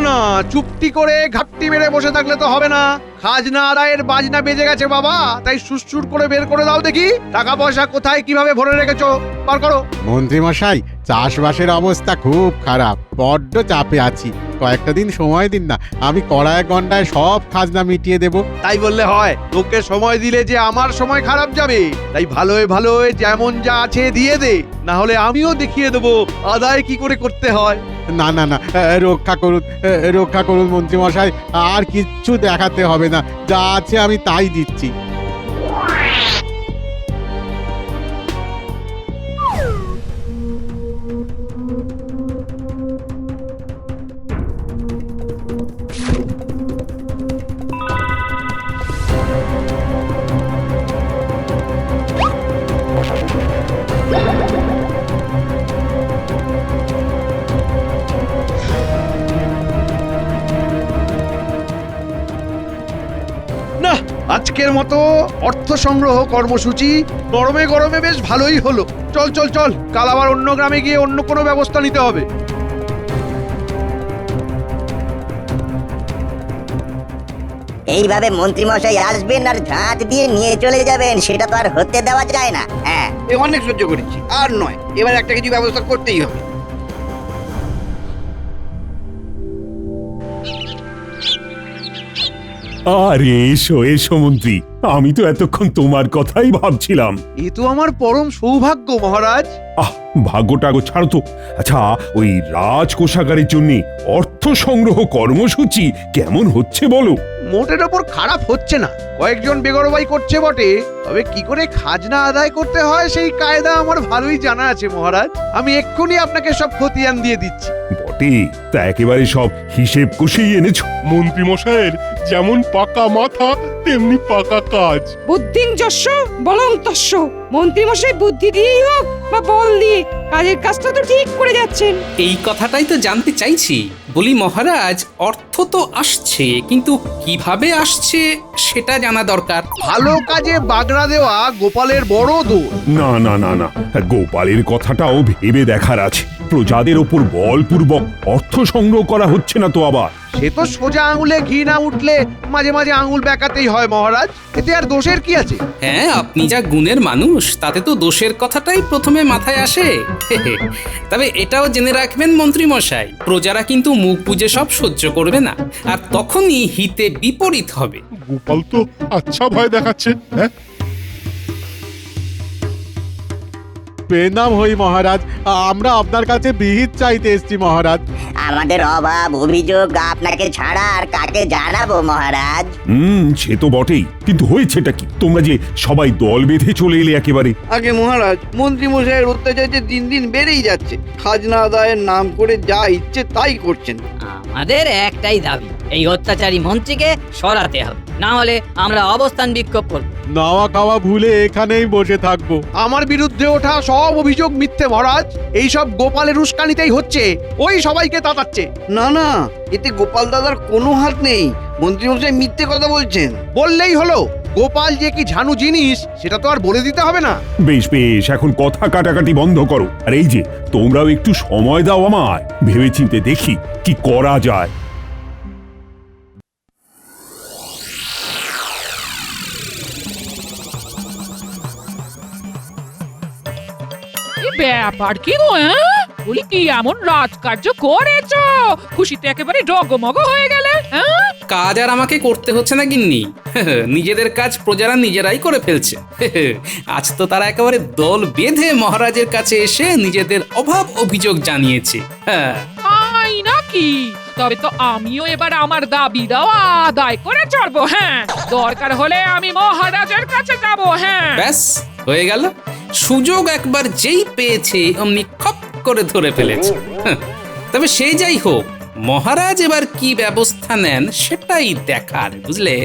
না, চুপটি করে ঘাপটি মেরে বসে থাকলে তো হবে না। খাজনা আদায়ের বাজনা বেজে গেছে বাবা, তাই সুরসুর করে বের করে দাও দেখি। টাকা পয়সা কোথায় কিভাবে ভরে রেখেছো, বার করো। মন্ত্রী মশাই, চাষবাসের অবস্থা খুব খারাপ, বড্ড চাপে আছি। কয়েকটা দিন সময় দিন না, আমি কড়ায় গন্ডায় সব খাজনা মিটিয়ে দেব। তাই বললে হয়? তোকে সময় দিলে যে আমার সময় খারাপ যাবে, তাই ভালোয় ভালোয় যেমন যা আছে দিয়ে দে, না হলে আমিও দেখিয়ে দেবো আদায় কি করে করতে হয়। না না না, রক্ষা করুন, রক্ষা করুন মন্ত্রী মশাই, আর কিচ্ছু দেখাতে হবে না, যা আছে আমি তাই দিচ্ছি। না, আজকের মতো অর্থ সংগ্রহ কর্মসূচি গরমে গরমে বেশ ভালোই হলো। চল চল চল, কাল আবার অন্য গ্রামে গিয়ে অন্য কোনো ব্যবস্থা নিতে হবে। এইভাবে মন্ত্রীমশাই আসবেন আর ঝাঁট দিয়ে নিয়ে চলে যাবেন, সেটা তো আর হতে দেওয়া যায় না। হ্যাঁ, অনেক সহ্য করেছি, আর নয়, এবার একটা কিছু ব্যবস্থা করতেই হবে। আরে এসো এসো মন্ত্রী, আমি তো এতক্ষণ তোমার কথাই ভাবছিলাম। এ তো আমার পরম সৌভাগ্য মহারাজ। আহ, ভাগ্যটাগো ছাড়ো তো। আচ্ছা, ওই রাজকোষাগারের জন্য অর্থ সংগ্রহ কর্মসূচি কেমন হচ্ছে বলো? মোটের ওপর খারাপ হচ্ছে না, কয়েকজন বেগরবাই করছে বটে, তবে কি করে খাজনা আদায় করতে হয় সেই কায়দা আমার ভালোই জানা আছে মহারাজ। আমি এক্ষুনি আপনাকে সব খতিয়ান দিয়ে দিচ্ছি। বটে, তা একেবারে সব হিসেব কষেই এনেছো? মন্ত্রী মশাইয়ের যেমন পাকা মাথা তেমনি পাকা কাজ। বুদ্ধিং যস্য বলং তস্য। মন্ত্রীমশাই বুদ্ধি দিয়েই হোক বা বল দিয়ে কাজের কাজটা তো ঠিক করে যাচ্ছেন। এই কথাটাই তো জানতে চাইছি। বলি মহারাজ, অর্থ তো আসছে, কিন্তু কিভাবে আসছে সেটা জানা দরকার। ভালো কাজে বাগড়া দেওয়া গোপালের বড় দোষ। না না না না, গোপালের কথাটাও ভেবে দেখার আছে। প্রজাদের ওপর বলপূর্বক অর্থ সংগ্রহ করা হচ্ছে না তো আবার? সে তো সোজা আঙুলে ঘি না উঠলে মাঝে মাঝে আঙুল বেঁকাতেই হয় মহারাজ, এতে আর দোষের কি আছে? হ্যাঁ, আপনি যা গুণের মানুষ, তাতে তো দোষের কথাটাই প্রথমে মাথায় আসে। তবে এটাও জেনে রাখবেন মন্ত্রী মশাই, প্রজারা কিন্তু মুখ বুজে সব সহ্য করবে না, আর তখনই হিতে বিপরীত হবে। গোপাল তো আচ্ছা ভয় দেখাচ্ছে। হ্যাঁ, প্রণাম হই মহারাজ, আমরা আপনার কাছে বিহিত চাইতে এসেছি মহারাজ। আমাদের অভাব অভিযোগ আপনাকে ছাড়া আর কাকে জানাবো মহারাজ? সে তো বটেই, কিন্তু হয়েছেটা কি? তোমরা যে সবাই দল বেঁধে চলে এলে একেবারে। আগে মহারাজ, মন্ত্রী মশাইয়ের অত্যাচার যে দিন দিন বেড়েই যাচ্ছে, খাজনা আদায়ের নাম করে যা ইচ্ছে তাই করছেন। আমাদের একটাই দাবি, এই অত্যাচারী মন্ত্রীকে সরাতে হবে, না হলে আমরা অবস্থান বিক্ষোভ করব। নাওয়া খাওয়া ভুলে এখানেই বসে থাকবো। আমার বিরুদ্ধে ওঠা সব অভিযোগ মিথ্যে মহারাজ, এই সব গোপালের উস্কানিতেই হচ্ছে, ওই সবাইকে তাতাচ্ছে। না না, এতে গোপাল দাদার কোনো হাত নেই, মন্ত্রী মশাই মিথ্যে কথা বলছেন। বললেই হলো, গোপাল যে কি ঝানু জিনিস সেটা তো আর বলে দিতে হবে না। বেশ বেশ, এখন কথা কাটাকাটি বন্ধ করো। আর এই যে, তোমরাও একটু সময় দাও আমায়, ভেবেচিন্তে দেখি কি করা যায়। ব্যাপার কি গো? বলি কি এমন রাজকার্য করেছো, খুশিতে একেবারে ডগমগ হয়ে গেলে? কাজ আর আমাকে করতে হচ্ছে না গিন্নি, নিজেদের কাজ প্রজারা নিজেরাই করে ফেলছে। আজ তো তারা একেবারে দল বেঁধে মহারাজের কাছে এসে নিজেদের অভাব অভিযোগ জানিয়েছে। হ্যাঁ, তাই নাকি? তবে তো আমিও এবার আমার দাবি দেওয়া আদায় করে ছাড়বো। হ্যাঁ, দরকার হলে আমি মহারাজের কাছে যাব। হ্যাঁ, ব্যাস হয়ে গেল। সুযোগ একবার যেই পেয়েছে অমনি খপ করে ধরে ফেলেছে। তবে সেই যাই হোক, মহারাজ এবার কি ব্যবস্থা নেন সেটাই দেখার, বুঝলে?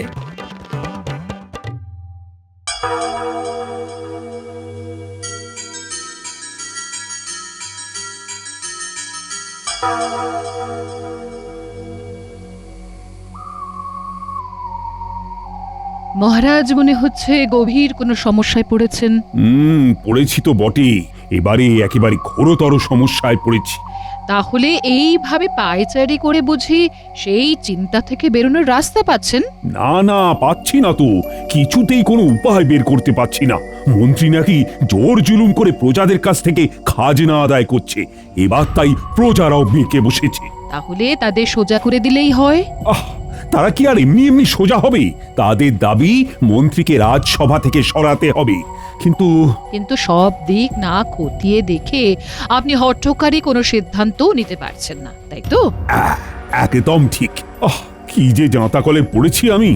মহারাজ মনে হচ্ছে গভীর কোনো সমস্যায় পড়েছেন। পড়েছি তো বটে, এবারে একেবারে ঘোরতর সমস্যায় পড়েছি। তাহলে এইভাবে পায়চারি করে বুঝি সেই চিন্তা থেকে বেরোনোর রাস্তা পাচ্ছেন? না না, পাচ্ছি না তো, কিছুতেই কোনো উপায় বের করতে পারছি না। মন্ত্রী নাকি জোর জুলুম করে প্রজাদের কাছ থেকে খাজনা আদায় করছে, এবার তাই প্রজারাও বেঁকে বসেছে। তাহলে তাদের সোজা করে দিলেই হয়। তারা কি আর এমনি এমনি সোজা হবে? তাদের দাবি মন্ত্রীকে রাজসভা থেকে সরাতে হবে। কিন্তু সব দিক না খতিয়ে দেখে আপনি হঠকারী কোনো সিদ্ধান্ত নিতে পারছেন না, তাই তো? একদম ঠিক। কি যে জাঁতাকলে পড়েছি আমি।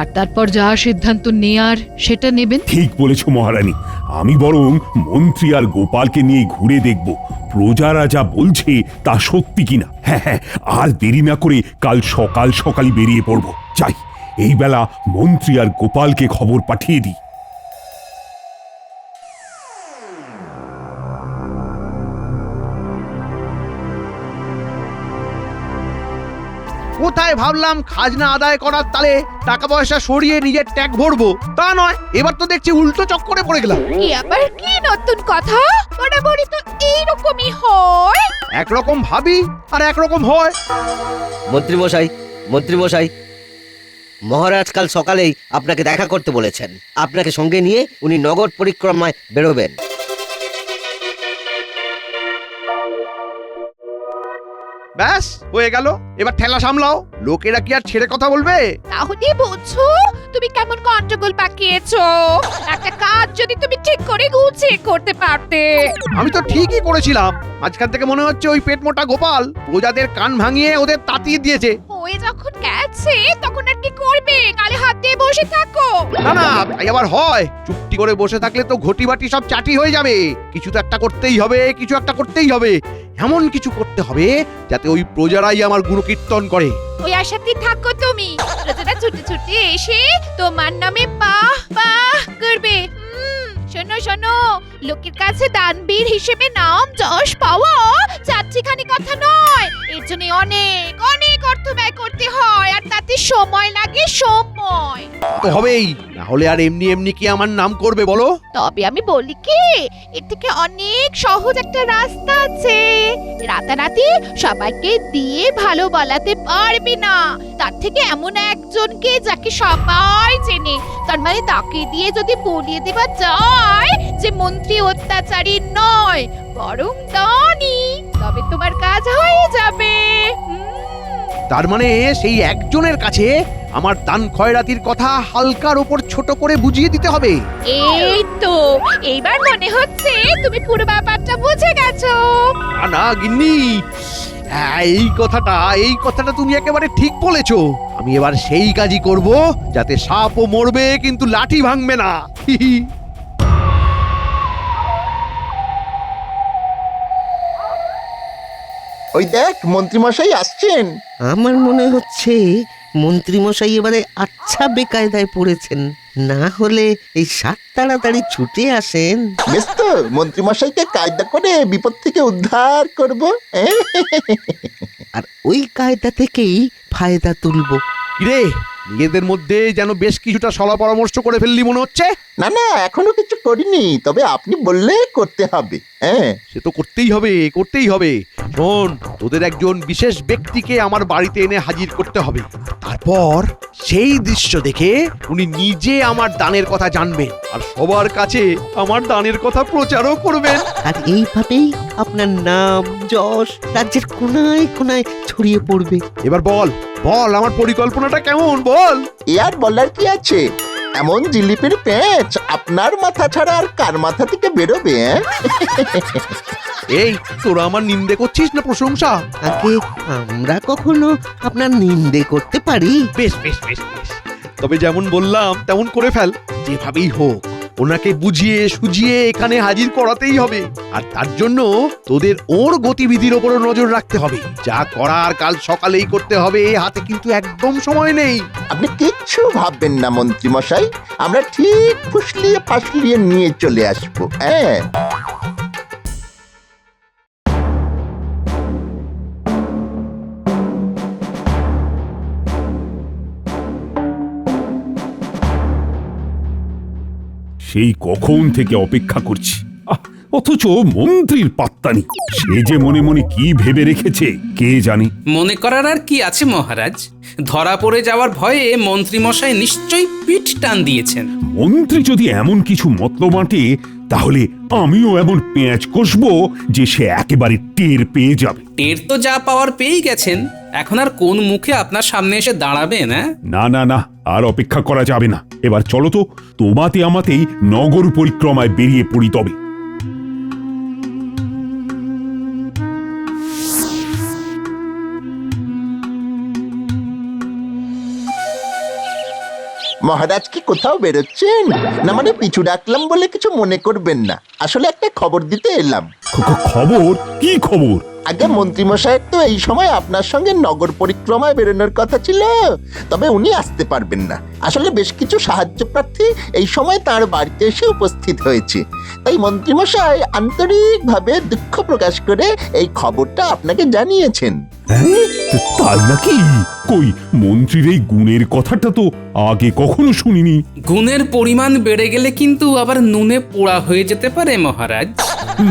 আর তারপর যা সিদ্ধান্ত নেয়ার সেটা নেবেন। ঠিক বলেছ মহারানী, আমি বরং মন্ত্রী আর গোপালকে নিয়ে ঘুরে দেখব প্রজারা যা বলছে তা সত্যি কিনা। হ্যাঁ, আর দেরি না করে কাল সকাল সকালই বেরিয়ে পড়ব। যাই, এই বেলা মন্ত্রী আর গোপালকে খবর পাঠিয়ে দিই। কোথায় ভাবলাম খাজনা আদায় করার তালে টাকা পয়সা সরিয়ে নিজের ট্যাগ ভরবো, তা নয়, এবার তো দেখছি উল্টো চক্করে পড়ে গেলাম। আবার কি নতুন কথা? বরাবরই তো এইরকমই হয়। একরকম ভাবি আর একরকম হয়। মন্ত্রীমশাই, মহারাজ কাল সকালেই আপনাকে দেখা করতে বলেছেন। আপনাকে সঙ্গে নিয়ে উনি নগর পরিক্রমায় বেরোবেন। ব্যাস হয়ে গেল, এবার ঠেলা সামলাও। লোকেরা কি আর ছেড়ে কথা বলবে? তাহলে বুঝছো তুমি কেমন গন্ডগোল পাকিয়েছো। একটা কাজ যদি তুমি ঠিক করে গুছিয়ে করতে পারতে। আমি তো ঠিকই করেছিলাম, মাঝখান থেকে মনে হচ্ছে ওই পেট মোটা গোপাল প্রজাদের কান ভাঙিয়ে ওদের তাতিয়ে দিয়েছে। হয়ে যখন গেছে তখন আর কি করবে? গালে হাত দিয়ে বসে থাকো? না না, তাই আবার হয়? চুপটি করে বসে থাকলে তো ঘটি বাটি সব চাটি হয়ে যাবে। কিছু তো একটা করতেই হবে, কিছু একটা করতেই হবে। এমন কিছু করতে হবে যাতে ওই প্রজারাই আমার গুণকীর্তন করে। ওই আশাতেই থাকো তুমি। প্রজারা ছুটে ছুটে এসে তোমার নামে বাহ বাহ করবে। শোনো, লোকের কাছে দানবীর হিসেবে নাম যশ পাওয়া চারটিখানি কথা নয়। এর জন্য অনেক অনেক অর্থ ব্যয় করতে হয়, আর তাতে সময় লাগে, সময় তো হবেই, না হলে আর এমনি এমনি কি আমার নাম করবে বলো? তবে আমি বলি কি, এর থেকে অনেক সহজ একটা রাস্তা আছে। রাতারাতি সবাইকে দিয়ে ভালো বলাতে পারবে না, তার থেকে এমন একজনকে যাকে সবাই চেনে, তার মানে তাকে দিয়ে যদি বলিয়ে দেওয়া যায় যে মন্ত্রী অত্যাচারী নয় বরং দানি, তবে তোমার কাজ হয়ে যাবে। তার মানে সেই একজনের কাছে আমার দান খয়রাতির কথা হালকার ওপর ছোট করে বুঝিয়ে দিতে হবে। এই তো, এইবার মনে হচ্ছে তুমি পুরো ব্যাপারটা বুঝে গেছো। না গিন্নি, এই কথাটা তুমি একেবারে ঠিক বলেছো। আমি এবার সেই কাজই করব যাতে সাপও মরবে কিন্তু লাঠি ভাঙবে না। ওই দেখ, মন্ত্রীমশাই আসছেন। আমার মনে হচ্ছে মন্ত্রীমশাই এবারে আচ্ছা বেকায়দায় পড়েছেন। না হলে এই সাত তাড়াতাড়ি ছুটে আসেন। বেশ তো, মন্ত্রীমশাইকে কায়দা করে বিপদ থেকে উদ্ধার করব। আর ওই কায়দা থেকেই ফায়দা তুলব। কিরে, নিজেদের মধ্যে যেন বেশ কিছুটা সলা পরামর্শ করে ফেললি মনে হচ্ছে। না, এখনো কিছু করিনি, তবে আপনি বললে করতে হবে। সে তো করতেই হবে। শোন, তোদের একজন বিশেষ ব্যক্তিকে আমার বাড়িতে এনে হাজির করতে হবে। তারপর সেই দৃশ্য দেখে উনি নিজে আমার দানের কথা জানবেন আর সবার কাছে আমার দানের কথা প্রচারও করবেন। আর এইভাবেই আপনার নাম যশ রাজ্যের কোনায় কোনায় ছড়িয়ে পড়বে। এবার বল আমার পরিকল্পনাটা কেমন, বল। এ আর বলার কি আছে? এমন জিলিপির পেঁচ আপনার মাথা ছাড়া আর কার মাথা থেকে বেরোবে? এই, তোরা আমার নিন্দে করছিস না প্রশংসা? আগে আমরা কখনো আপনার নিন্দে করতে পারি? বেশ, তবে যেমন বললাম তেমন করে ফেল। যেভাবেই হোক ওনাকে বুঝিয়ে সুঝিয়ে এখানে হাজির করাতেই হবে। আর তার জন্য তোদের ওর গতিবিধির ওপর নজর রাখতে হবে। যা করার কাল সকালেই করতে হবে, হাতে কিন্তু একদম সময় নেই। আপনি কিচ্ছু ভাববেন না মন্ত্রীমশাই, আমরা ঠিক ফাসলিয়ে নিয়ে চলে আসবো। সেই কখন থেকে অপেক্ষা করছি। অথচ মন্ত্রীর পাত্তা নেই। সে যে মনে মনে কি ভেবে রেখেছে কে জানে। মনে করার আর কি আছে মহারাজ? ধরা পড়ে যাওয়ার ভয়ে মন্ত্রী মশাই নিশ্চয়ই পিঠ টান দিয়েছেন। মন্ত্রী যদি এমন কিছু মতলব আঁটে, তাহলে আমিও এমন পেঁয়াজ কষবো যে সে একেবারে টের পেয়ে যাবে। টের তো যা পাওয়ার পেয়েই গেছেন, এখন আর কোন মুখে আপনার সামনে এসে দাঁড়াবেন? না না না, আর অপেক্ষা করা যাবে না। এবার চলো তো, তোমাতে আমাতেই নগর পরিক্রমায় বেরিয়ে পড়ি তবে। মহারাজ কি কোথাও বেরোচ্ছেন? না মানে পিছু ডাকলাম বলে কিছু মনে করবেন না, আসলে একটা খবর দিতে এলাম। খবর? কি খবর? আগে মন্ত্রীমশাইয়ের তো এই সময় আপনার সঙ্গে নগর পরিক্রমায় বেরোনোর কথা ছিল, তবে উনি আসতে পারবেন না। আসলে বেশ কিছু সাহায্য প্রার্থী এই সময় তার বাড়িতে এসে উপস্থিত হয়েছে, তাই মন্ত্রীমশাই আন্তরিকভাবে দুঃখ প্রকাশ করে এই খবরটা আপনাকে জানিয়েছেন। হ্যাঁ, তাই নাকি? কই, মন্ত্রীর এই গুণের কথাটা তো আগে কখনো শুনিনি। গুণের পরিমাণ বেড়ে গেলে কিন্তু আবার নুনে পোড়া হয়ে যেতে পারে মহারাজ।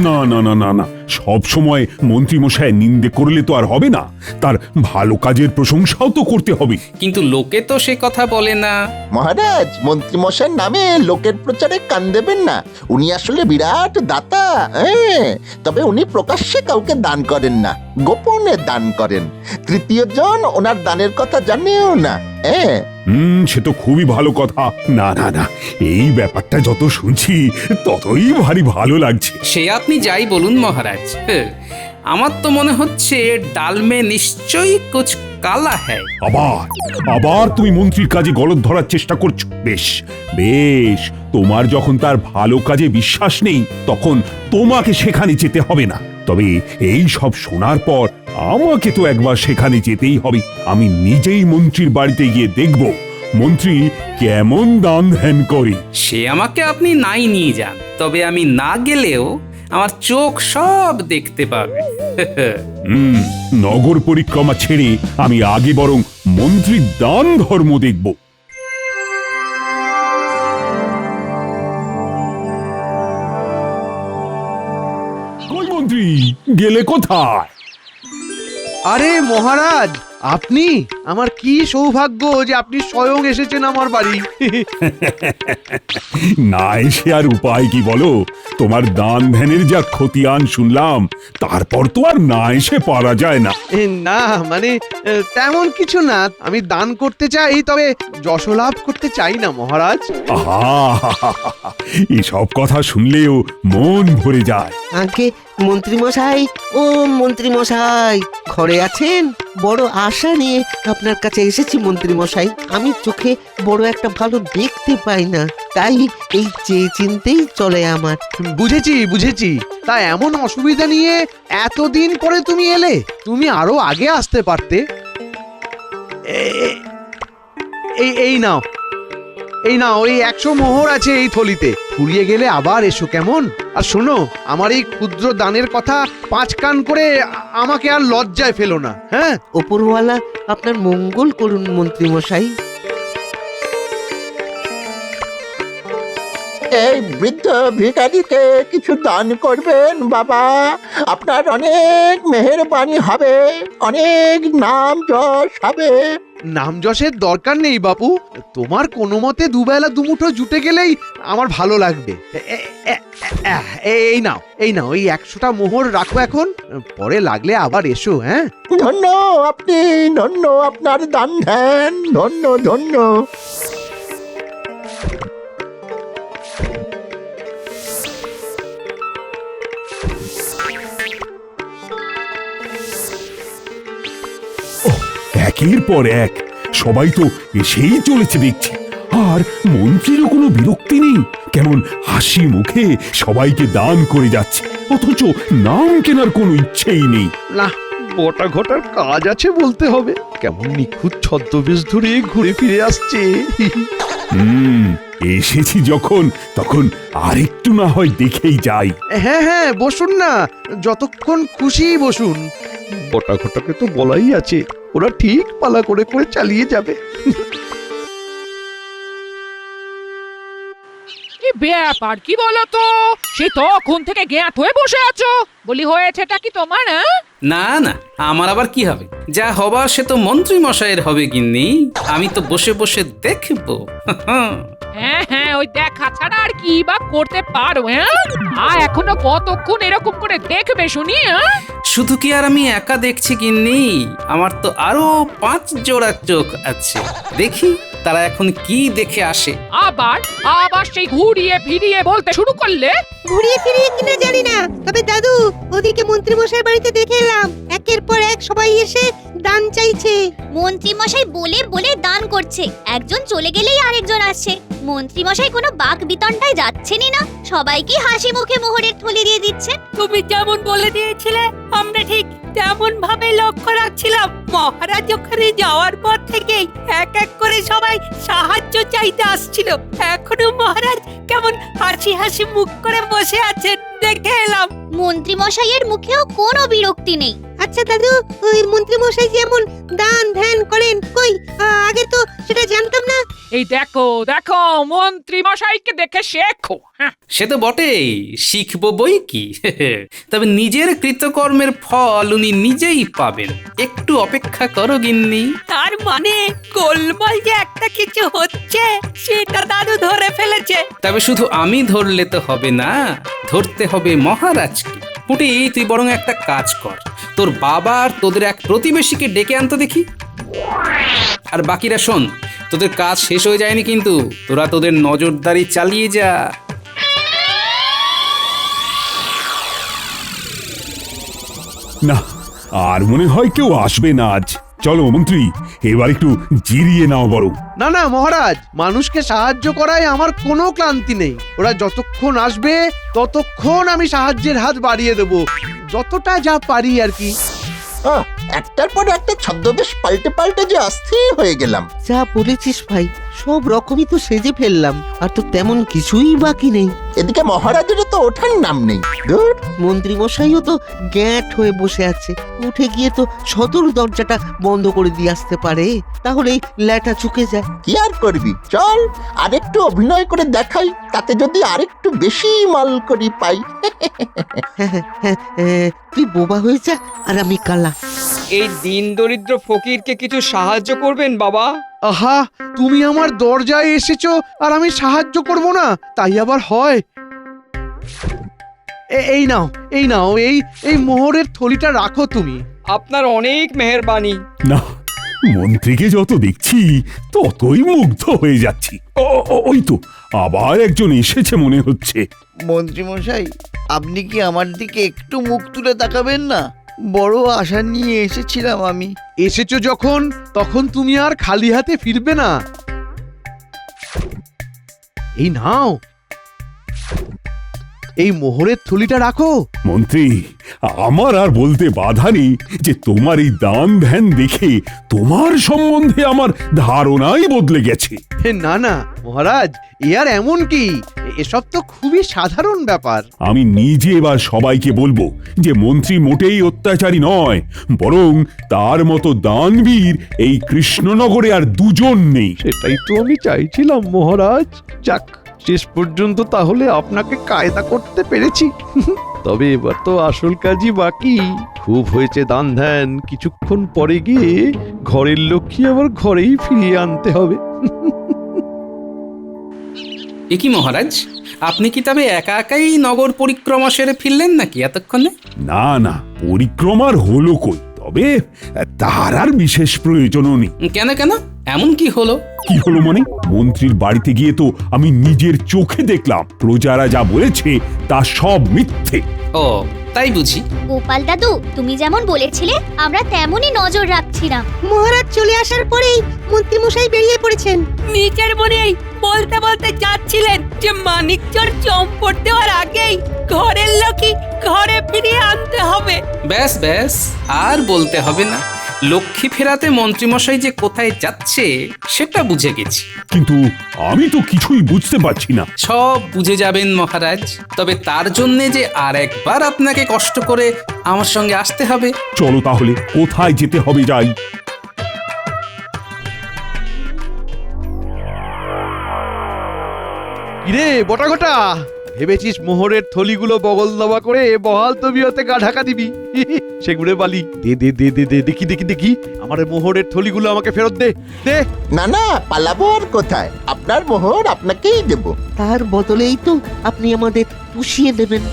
না না না না না, সব সময় মন্ত্রীমশাই নিন্দে করলে তো আর হবে না। তার ভালো কাজের প্রশংসাও তো করতে হবে। কিন্তু লোকে তো সে কথা বলে না। মহারাজ, মন্ত্রীমশাইয়ের নামে লোকের প্রচারে কান দেবেন না। উনি আসলে বিরাট দাতা, তবে উনি প্রকাশ্যে কাউকে দান করেন না, গোপনে দান করেন। তৃতীয় জন ওনার দানের কথা জানেও না। সে তো খুবই ভালো কথা। না না না, এই ব্যাপারটা যত শুনছি ততই ভারী ভালো লাগছে। সে আপনি যাই বলুন মহারাজ, আমার তো মনে হচ্ছে ডালমে নিশ্চয়ই কুছ কালা হ্যায়। আবার তুমি মন্ত্রীর কাজে গলদ ধরার চেষ্টা করছো। বেশ বেশ, তোমার যখন তার ভালো কাজে বিশ্বাস নেই, তখন তোমাকে সেখানে যেতে হবে না। তবে এই সব শোনার পর আমাকে তো একবার সেখানে যেতেই হবে। আমি নিজেই মন্ত্রীর বাড়িতে গিয়ে দেখব মন্ত্রী কেমন দান ধ্যান করে। সে আমাকে আপনি নাই নিয়ে যান, তবে আমি না গেলেও আমার চোখ সব দেখতে পাবে। নগর পরিক্রমা ছেড়ে আমি আগে বরং মন্ত্রীর দান ধর্ম দেখব। মন্ত্রী গেলে কোথায়? আরে মহারাজ, আপনি! আমার কি সৌভাগ্য যে আপনি স্বয়ং এসেছেন আমার বাড়ি। না এসে আর উপায় কি বলো? তোমার দান ধ্যানের যা খতিয়ান শুনলাম, তারপর তো আর না এসে পারা যায় না। না মানে তেমন কিছু না, আমি দান করতে চাই, তবে যশলাভ করতে চাই না মহারাজ। আহা, এসব কথা শুনলেও মন ভরে যায়। আগে মন্ত্রীমশাই, ও মন্ত্রীমশাই, ঘরে আছেন? বড় আশা নিয়ে আপনার কাছে এসেছি মন্ত্রীমশাই। আমি চোখে বড় একটা ভালো দেখতে পাই না, তাই এই চেয়ে চিনতেই চলে আমার। বুঝেছি বুঝেছি, তা এমন অসুবিধা নিয়ে এতদিন পরে তুমি এলে? তুমি আরো আগে আসতে পারতে। এই নাও, এই নাও, ওই 100 মোহর আছে এই থলিতে। ফুরিয়ে গেলে আবার এসো কেমন? আর শোনো, আমার এই ক্ষুদ্র দানের কথা 5 কান করে আমাকে আর লজ্জায় ফেলো না। হ্যাঁ, ওপরওয়ালা আপনার মঙ্গল করুন মন্ত্রীমশাই। এই বৃদ্ধ ভিখারিকে কিছু দান করবেন বাবা, আপনার অনেক মেহেরবানি হবে, অনেক নাম যশ হবে। নাম যশের দরকার নেই বাপু, তোমার কোনো মতে দুবেলা দুমুঠো জুটে গেলেই আমার ভালো লাগবে। এই নাও, এই নাও, এই 100টা মোহর রাখো এখন, পরে লাগলে আবার এসো। হ্যাঁ, ধন্য আপনি, ধন্য আপনার দান ধ্যান, ধন্য ধন্য। একের পর এক সবাই তো এসেই চলেছে দেখছি, আর মন্ত্রীরও কোনো বিরক্তি নেই। কেমন হাসি মুখে সবাইকে দান করে যাচ্ছে, অথচ নাম কেনার কোনো ইচ্ছেই নেই। না, বটা ঘটার কাজ আছে বলতে হবে। কেমন নিখুঁত ছদ্মবেশ ধরে ঘুরে ফিরে আসছে। এসেছি যখন, তখন আরেকটু না হয় দেখেই যাই। হ্যাঁ হ্যাঁ, বসুন না, যতক্ষণ খুশি বসুন। বটা ঘটাকে তো বলাই আছে, ওরা ঠিক পালা করে করে চালিয়ে যাবে। ব্যাপার কি বলো তো, সে তখন থেকে জ্ঞাত হয়ে বসে আছো, বলি হয়েছেটা কি তোমার? না না, আমার আবার কি হবে? যা হবার সে তো মন্ত্রী মশাইয়ের হবে গিন্নি, আমি তো বসে বসে দেখবো। হ্যাঁ হ্যাঁ, ওই দেখা ছাড়া আর কি বা করতে পারো? এখনো কতক্ষণ এরকম করে দেখবে শুনি? শুধু কি আর আমি একা দেখছি গিন্নি, আমার তো আরো 5 জোড়া চোখ আছে। দেখি তারা এখন কি দেখে আসে। আবার আবার সেই ঘুরিয়ে ফিরিয়ে বলতে শুরু করলে? ঘুরিয়ে ফিরিয়ে কিনা জানি না, তবে দাদু ওদিকে মন্ত্রী মশাই বাড়িতে দেখে এলাম একের পর এক সবাই এসে দান চাইছে। মন্ত্রী মশাই বলে বলে দান করছে, একজন চলে গেলেই আরেকজন আসছে। মন্ত্রী মশাই কোনো বাক বিতণ্ডায় যাচ্ছেনই না, সবাইকে হাসি মুখে মোহরের থলি দিয়ে দিচ্ছে। তুমি যেমন বলে দিয়েছিলে আমরা ঠিক তেমন ভাবে লক্ষ্য রাখছিলাম। মহারাজ ওখানে যাওয়ার পর থেকেই এক এক করে সবাই সাহায্য চাইতে আসছিল। এখনো মহারাজ কেমন হাসি হাসি মুখ করে বসে আছেন দেখে এলাম। মন্ত্রী মশাইয়ের মুখেও কোনো বিরক্তি নেই। আচ্ছা দাদু, ওই মন্ত্রী মশাই যেমন দান ধ্যান করেন, কই আগে তো সেটা জানতাম না। এই দেখো দেখো, মন্ত্রী মশাইকে দেখে শেখো। সে তো বটেই, শিখবো বই কি। তবে নিজের কৃতকর্মের ফল উনি নিজেই পাবেন, একটু অপেক্ষা করো গিন্নি। তার মানে গোলমাল যে একটা কিছু হচ্ছে সেটা দাদু ধরে ফেলেছে। তবে শুধু আমি ধরলে তো হবে না, ধরতে হবে মহারাজকে। পুটি, তুই বরং একটা কাজ কর, তোর বাবা আর তোদের এক প্রতিবেশীকে ডেকে আনতো দেখি। আর বাকিরা শোন, তোদের কাজ শেষ হয়ে যায়নি কিন্তু, তোরা তোদের নজরদারি চালিয়ে যা। না, আর মনে হয় কেউ আসবে না আজ। চলো মন্ত্রী, এবার একটু জিরিয়ে নাও বরং। না না মহারাজ, মানুষকে সাহায্য করায় আমার কোনো ক্লান্তি নেই। ওরা যতক্ষণ আসবে ততক্ষণ আমি সাহায্যের হাত বাড়িয়ে দেব, যতটা যা পারি আর কি। একটার পর একটা ছদ্মবেশ পাল্টে পাল্টে যে অস্থির হয়ে গেলাম। যা বলেছিস ভাই, সব রকমই তো সেজে ফেললাম, আর তো তেমন কিছুই বাকি নেই। এদিকে মহারাজেরও তো ওঠার নাম নেই। ধুর, মন্ত্রী মশাইও তো গ্যাঁট হয়ে বসে আছে, উঠে গিয়ে তো সদর দরজাটা বন্ধ করে দিয়ে আসতে পারে, তাহলেই ল্যাটা চুকে যায়। কি আর করবি, চল আরেকটু অভিনয় করে দেখাই, তাতে যদি আরেকটু বেশি মাল করি পাই। তুই বোবা হয়ে যা আর আমি কালা। এই দিন দরিদ্র ফকিরকে কিছু সাহায্য করবেন বাবা? আহা, তুমি আমার দরজায় এসেছো আর আমি সাহায্য করব না, তাই আবার হয়? এই নাও এই নাও, এই মোহরের থলিটা রাখো তুমি। আপনার অনেক মেহেরবানি। না, মন্ত্রীকে যত দেখছি ততই মুগ্ধ হয়ে যাচ্ছি। ওই তো আবার একজন এসেছে মনে হচ্ছে। মন্ত্রী মশাই, আপনি কি আমার দিকে একটু মুখ তুলে তাকাবেন না? বড় আশা নিয়ে এসেছিলাম আমি। এসেছো যখন, তখন তুমি আর খালি হাতে ফিরবে না। এই নাও, এই মোহরের থলিটা রাখো। মন্ত্রী, আমার আর বলতে বাধা নেই যে তোমার এই দান ধ্যান দেখে তোমার সম্বন্ধে আমার ধারণাই বদলে গেছে। না না মহারাজ, এ আর এমন কি, এসব তো খুবই সাধারণ ব্যাপার। আমি নিজে এবার সবাইকে বলবো যে মন্ত্রী মোটেই অত্যাচারী নয়, বরং তার মতো দানবীর এই কৃষ্ণনগরে আর দুজন নেই। সেটাই তো আমি চাইছিলাম মহারাজ। যাক, শেষ পর্যন্ত তাহলে আপনাকে কায়দা করতে পেরেছি। তবে এবার তো আসল কাজই বাকি। খুব হয়েছে দান ধ্যান, কিছুক্ষণ পরে গিয়ে ঘরের লক্ষ্মী আবার ঘরেই ফিরিয়ে আনতে হবে। এ কি মহারাজ, আপনি কি তবে একা একাই নগর পরিক্রমা সেরে ফিরলেন নাকি এতক্ষণে? না না, পরিক্রমার হলো কই, তবে তার আর বিশেষ প্রয়োজনও নেই। কেন কেন, এমন কি হলো? কি হলো মানে, মন্ত্রীর বাড়িতে গিয়ে তো আমি নিজের চোখে দেখলাম প্রজারা যা বলেছে তা সব মিথ্যে। ও তাই বুঝি। গোপাল দাদু, তুমি যেমন বলেছিলে আমরা তেমনই নজর রাখছিলাম। মহারাজ চলে আসার পরেই মন্ত্রী মশাই বেরিয়ে পড়েছেন। নিজের মনেই বলতে বলতে যাচ্ছিলেন যে মানিকচর চম্পট দেওয়ার আগেই ঘরের লোকই ঘরে ফিরিয়ে আনতে হবে। ব্যাস ব্যাস, আর বলতে হবে না। লক্ষ্মী ফেরাতে মন্ত্রীমশাই যে কোথায় যাচ্ছে সেটা বুঝে গেছি, কিন্তু আমি তো কিছুই বুঝতে পারছি না। সব বুঝে যাবেন মহারাজ, তবে তার জন্যে যে আর একবার আপনাকে কষ্ট করে আমার সঙ্গে আসতে হবে। চলো তাহলে, কোথায় যেতে হবে যাই। কিরে বটা ঘটা, ভেবেছিস মোহরের থলিগুলো বগল দাবা করে বহাল তবিয়তে গা ঢাকা দিবি? সেগুলো বালি, দে দে দে দে দে, দেখি দেখি দেখি আমার মোহরের থলিগুলো আমাকে ফেরত দে দে। না না, পালাবো আর কোথায়? আপনার মোহর আপনাকেই দেব। তার বদলেই তো আপনি আমাদের পুষিয়ে দেবেন।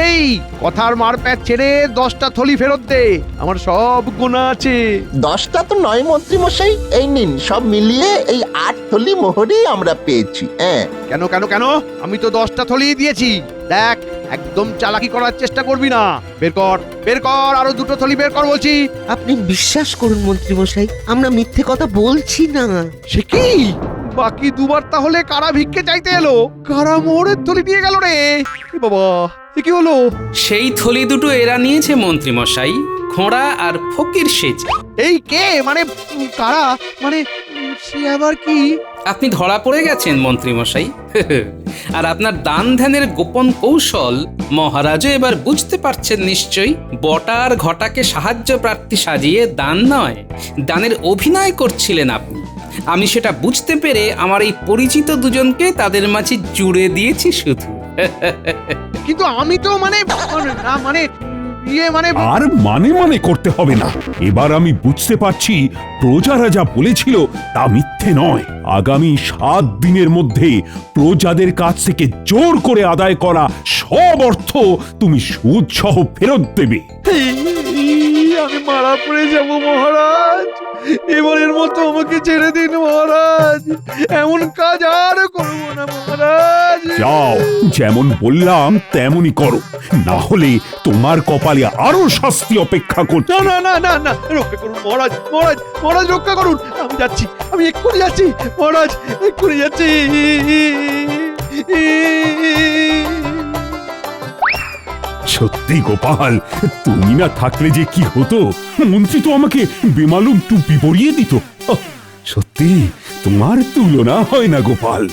এই কথার মারপ্যাচ ছেড়ে 10টা থলি ফেরত দে, আমার সব গোনা আছে। 10টা তো নয় মন্ত্রী মশাই, এই নিন সব মিলিয়ে এই 8 থলি মোহরই আমরা পেয়েছি। হ্যাঁ। কেন কেন কেন? আমি তো 10টা থলি দিয়েছি। দেখ, একদম চালাকি করার চেষ্টা করবি না। বের কর বের কর, আরো 2টো থলি বের কর বলছি। আপনি বিশ্বাস করুন মন্ত্রী মশাই, আমরা মিথ্যে কথা বলছি না। সে কি? বাকি দুবার তাহলে কারা ভিক্ষে চাইতে এলো? কারা মোহরের থলি দিয়ে গেল রে? এ বাবা, এ কি হলো? সেই থলি দুটো এরা নিয়েছে মন্ত্রী মশাই, খোঁড়া আর ফকির সেজে। এই কে মানে কারা মানে সে আবার কি? আপনি ধরা পড়ে গেছেন মন্ত্রী মশাই। আর আপনার দান ধ্যানের গোপন কৌশল মহারাজও এবার বুঝতে পারছেন নিশ্চয়ই। বটা আর ঘটাকে সাহায্য প্রার্থী সাজিয়ে দান নয়, দানের অভিনয় করছিলেন আপনি। আমি সেটা বুঝতে পেরে আমার এই পরিচিত দুজনকে তাদের মাঝে জুড়ে দিয়েছি শুধু। কিন্তু আমি তো মানে না মানে ইয়ে মানে আর মানে মানে করতে হবে না। এবার আমি বুঝতে পারছি প্রজারা যা বলেছিল তা মিথ্যে নয়। আগামী 7 দিনের মধ্যে প্রজাদের কাছ থেকে জোর করে আদায় করা সব অর্থ তুমি সুদ সহ ফেরত দেবে। আমি মারা পড়ে যাব মহারাজ, এবারের মতো আমাকে ছেড়ে দিন মহারাজ, এমন কাজ আর করব না মহারাজ। যাও, যেমন বললাম তেমনই করো, না হলে তোমার কপালে আরো শাস্তি অপেক্ষা করছে। না না না না না, রক্ষা করুন মহারাজ, মহারাজ মহারাজ রক্ষা করুন। আমি যাচ্ছি, আমি এক্ষুনি যাচ্ছি মহারাজ, এক্ষুনি যাচ্ছি। সত্যি গোপাল, তুমি না থাকলে যে কি হতো। মন্ত্রী তো আমাকে বেমালুম টুপি পরিয়ে দিত। সত্যি তোমার তুলনা হয় না গোপাল।